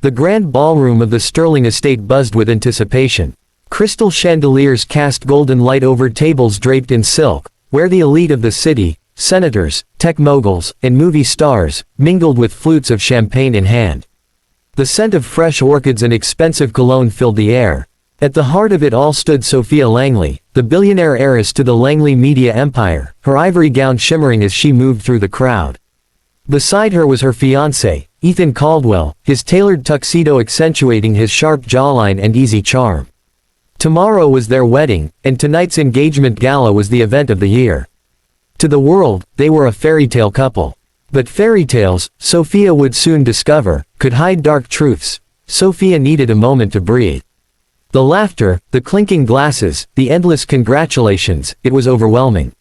The grand ballroom of the Sterling estate buzzed with anticipation. Crystal chandeliers cast golden light over tables draped in silk, where the elite of the city, senators, tech moguls, and movie stars, mingled with flutes of champagne in hand. The scent of fresh orchids and expensive cologne filled the air. At the heart of it all stood Sophia Langley, the billionaire heiress to the Langley media empire, her ivory gown shimmering as she moved through the crowd. Beside her was her fiancé, Ethan Caldwell, his tailored tuxedo accentuating his sharp jawline and easy charm. Tomorrow was their wedding, and tonight's engagement gala was the event of the year. To the world, they were a fairy tale couple. But fairy tales, Sophia would soon discover, could hide dark truths. Sophia needed a moment to breathe. The laughter, the clinking glasses, the endless congratulations, it was overwhelming.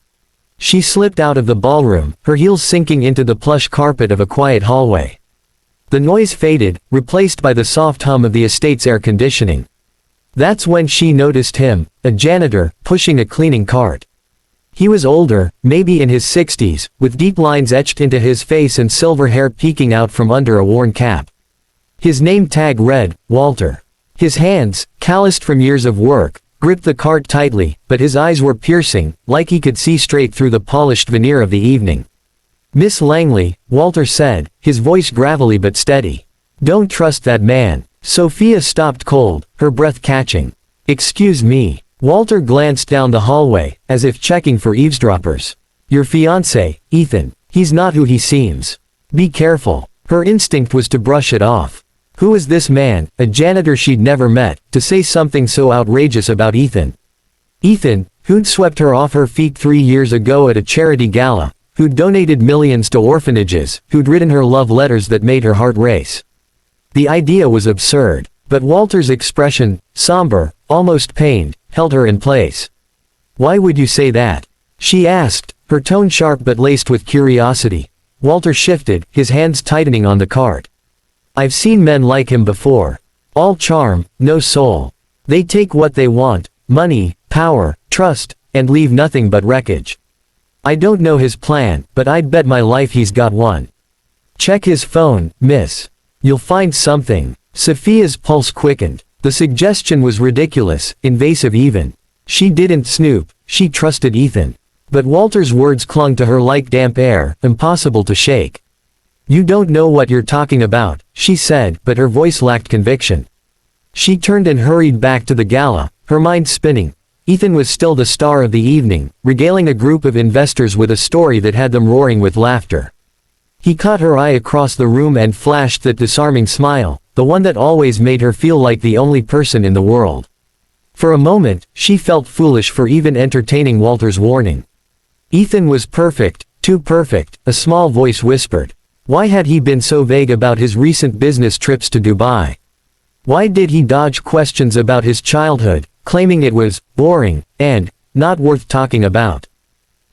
She slipped out of the ballroom, her heels sinking into the plush carpet of a quiet hallway. The noise faded, replaced by the soft hum of the estate's air conditioning. That's when she noticed him, a janitor, pushing a cleaning cart. He was older, maybe in his 60s, with deep lines etched into his face and silver hair peeking out from under a worn cap. His name tag read, Walter. His hands, calloused from years of work, gripped the cart tightly, but his eyes were piercing, like he could see straight through the polished veneer of the evening. "Miss Langley," Walter said, his voice gravelly but steady. "Don't trust that man." Sophia stopped cold, her breath catching. "Excuse me." Walter glanced down the hallway, as if checking for eavesdroppers. "Your fiancé, Ethan. He's not who he seems. Be careful." Her instinct was to brush it off. Who was this man, a janitor she'd never met, to say something so outrageous about Ethan? Ethan, who'd swept her off her feet 3 years ago at a charity gala, who'd donated millions to orphanages, who'd written her love letters that made her heart race. The idea was absurd, but Walter's expression, somber, almost pained, held her in place. "Why would you say that?" she asked, her tone sharp but laced with curiosity. Walter shifted, his hands tightening on the cart. "I've seen men like him before. All charm, no soul. They take what they want, money, power, trust, and leave nothing but wreckage. I don't know his plan, but I'd bet my life he's got one. Check his phone, miss. You'll find something." Sophia's pulse quickened. The suggestion was ridiculous, invasive even. She didn't snoop, she trusted Ethan. But Walter's words clung to her like damp air, impossible to shake. "You don't know what you're talking about," she said, but her voice lacked conviction. She turned and hurried back to the gala, her mind spinning. Ethan was still the star of the evening, regaling a group of investors with a story that had them roaring with laughter. He caught her eye across the room and flashed that disarming smile, the one that always made her feel like the only person in the world. For a moment, she felt foolish for even entertaining Walter's warning. Ethan was perfect, too perfect, a small voice whispered. Why had he been so vague about his recent business trips to Dubai? Why did he dodge questions about his childhood, claiming it was boring and not worth talking about?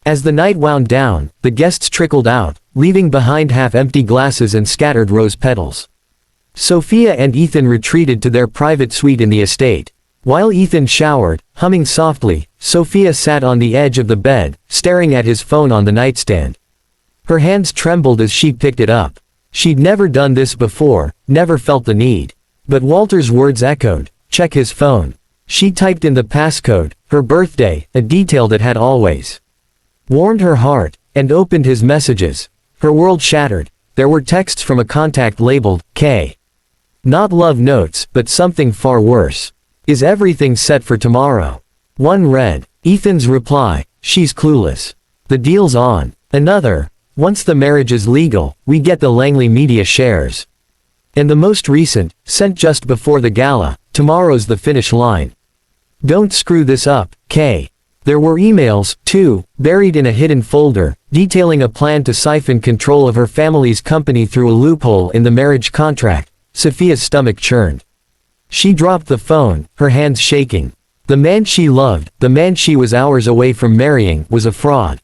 As the night wound down, the guests trickled out, leaving behind half-empty glasses and scattered rose petals. Sophia and Ethan retreated to their private suite in the estate. While Ethan showered, humming softly, Sophia sat on the edge of the bed, staring at his phone on the nightstand. Her hands trembled as she picked it up. She'd never done this before, never felt the need. But Walter's words echoed, "Check his phone." She typed in the passcode, her birthday, a detail that had always warmed her heart, and opened his messages. Her world shattered. There were texts from a contact labeled, K. Not love notes, but something far worse. "Is everything set for tomorrow?" One read, Ethan's reply, "She's clueless. The deal's on." Another, "Once the marriage is legal, we get the Langley media shares." And the most recent, sent just before the gala, "Tomorrow's the finish line. Don't screw this up, K." There were emails, too, buried in a hidden folder, detailing a plan to siphon control of her family's company through a loophole in the marriage contract. Sophia's stomach churned. She dropped the phone, her hands shaking. The man she loved, the man she was hours away from marrying, was a fraud.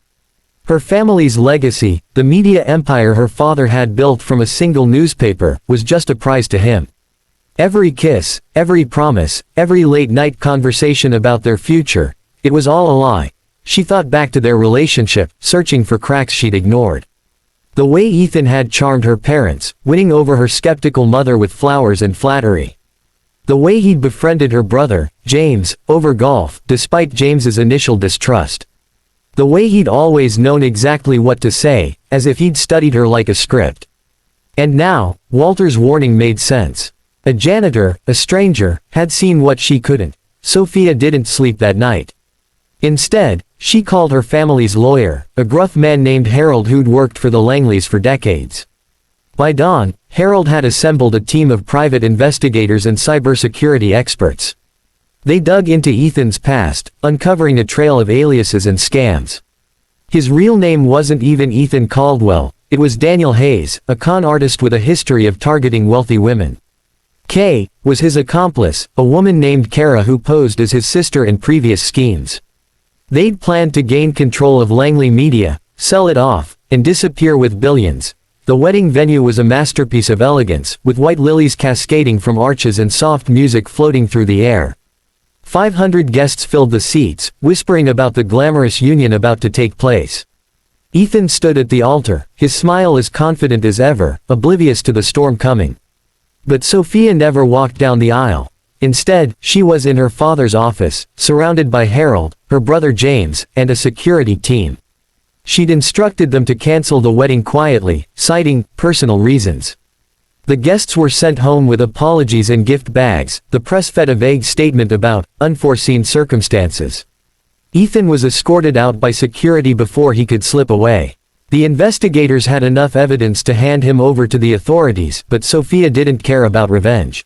Her family's legacy, the media empire her father had built from a single newspaper, was just a prize to him. Every kiss, every promise, every late-night conversation about their future, it was all a lie. She thought back to their relationship, searching for cracks she'd ignored. The way Ethan had charmed her parents, winning over her skeptical mother with flowers and flattery. The way he'd befriended her brother, James, over golf, despite James's initial distrust. The way he'd always known exactly what to say, as if he'd studied her like a script. And now, Walter's warning made sense. A janitor, a stranger, had seen what she couldn't. Sophia didn't sleep that night. Instead, she called her family's lawyer, a gruff man named Harold who'd worked for the Langleys for decades. By dawn, Harold had assembled a team of private investigators and cybersecurity experts. They dug into Ethan's past, uncovering a trail of aliases and scams. His real name wasn't even Ethan Caldwell, it was Daniel Hayes, a con artist with a history of targeting wealthy women. Kay was his accomplice, a woman named Kara who posed as his sister in previous schemes. They'd planned to gain control of Langley Media, sell it off, and disappear with billions. The wedding venue was a masterpiece of elegance, with white lilies cascading from arches and soft music floating through the air. 500 guests filled the seats, whispering about the glamorous union about to take place. Ethan stood at the altar, his smile as confident as ever, oblivious to the storm coming. But Sophia never walked down the aisle. Instead, she was in her father's office, surrounded by Harold, her brother James, and a security team. She'd instructed them to cancel the wedding quietly, citing personal reasons. The guests were sent home with apologies and gift bags. The press fed a vague statement about unforeseen circumstances. Ethan was escorted out by security before he could slip away. The investigators had enough evidence to hand him over to the authorities, but Sophia didn't care about revenge.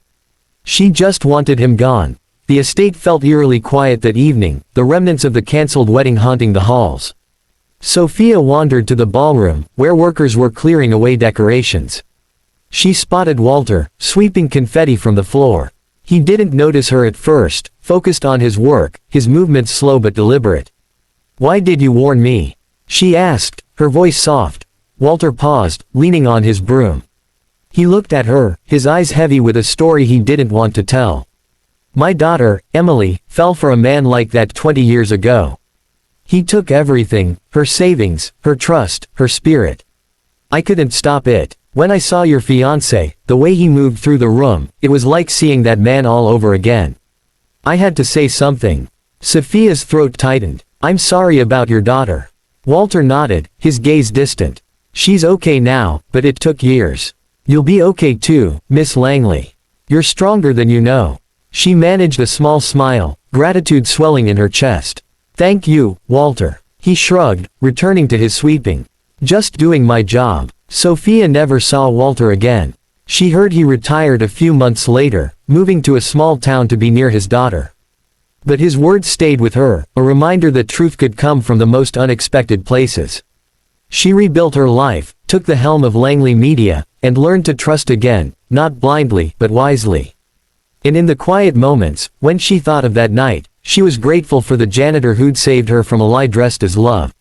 She just wanted him gone. The estate felt eerily quiet that evening, the remnants of the cancelled wedding haunting the halls. Sophia wandered to the ballroom, where workers were clearing away decorations. She spotted Walter, sweeping confetti from the floor. He didn't notice her at first, focused on his work, his movements slow but deliberate. "Why did you warn me?" she asked, her voice soft. Walter paused, leaning on his broom. He looked at her, his eyes heavy with a story he didn't want to tell. "My daughter, Emily, fell for a man like that 20 years ago. He took everything, her savings, her trust, her spirit. I couldn't stop it. When I saw your fiancé, the way he moved through the room, it was like seeing that man all over again. I had to say something." Sophia's throat tightened. "I'm sorry about your daughter." Walter nodded, his gaze distant. "She's okay now, but it took years. You'll be okay too, Miss Langley. You're stronger than you know." She managed a small smile, gratitude swelling in her chest. "Thank you, Walter." He shrugged, returning to his sweeping. "Just doing my job." Sophia never saw Walter again. She heard he retired a few months later, moving to a small town to be near his daughter. But his words stayed with her, a reminder that truth could come from the most unexpected places. She rebuilt her life, took the helm of Langley Media, and learned to trust again, not blindly, but wisely. And in the quiet moments, when she thought of that night, she was grateful for the janitor who'd saved her from a lie dressed as love.